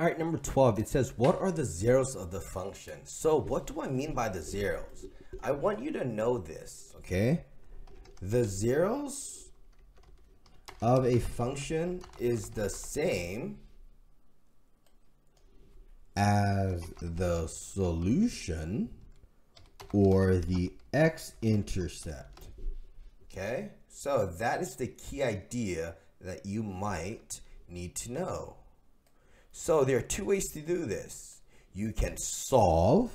All right, number 12, it says, what are the zeros of the function? So what do I mean by the zeros? I want you to know this, okay? The zeros of a function is the same as the solution or the x-intercept, okay? So that is the key idea that you might need to know. So there are two ways to do this. You can solve,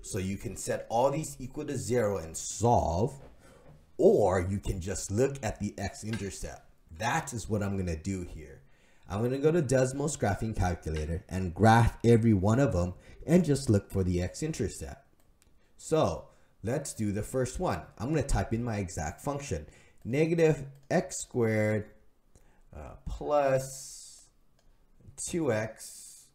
so you can set all these equal to 0 and solve, or you can just look at the x-intercept. That is what I'm going to do here. I'm going to go to Desmos graphing calculator and graph every one of them and just look for the x-intercept. So let's do the first one. I'm going to type in my exact function. Negative x squared plus 2x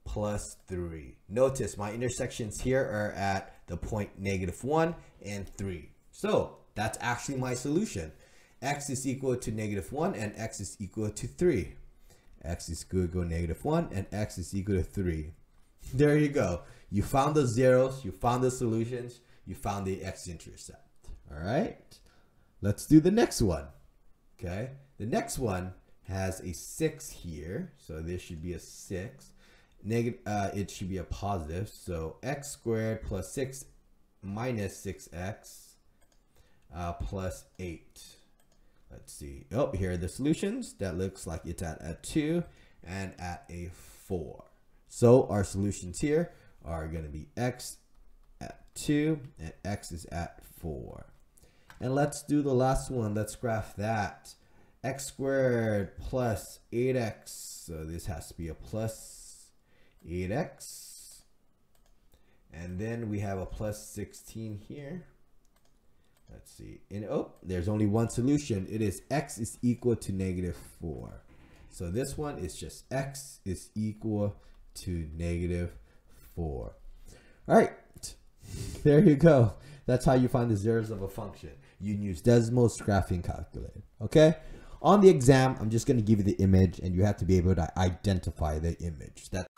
plus 3. Notice my intersections here are at the point -1 and 3. So that's actually my solution. X is equal to -1 and x is equal to 3. X is equal to -1 and x is equal to 3. There you go. You found the zeros, you found the solutions, you found the x-intercept. All right. Let's do the next one. Okay. The next one has a 6 here, so this should be a 6. It should be a positive, so x squared plus 6 minus 6x plus 8. Let's see. Oh, here are the solutions. That looks like it's at a 2 and at a 4. So our solutions here are going to be x at 2 and x is at 4. And let's do the last one. Let's graph that. X squared plus 8x. So this has to be a plus 8x. And then we have a plus 16 here. Let's see. And oh, there's only one solution. It is x is equal to -4. So this one is just x is equal to -4. All right. There you go. That's how you find the zeros of a function. You can use Desmos graphing calculator. Okay. On the exam, I'm just going to give you the image and you have to be able to identify the image. That's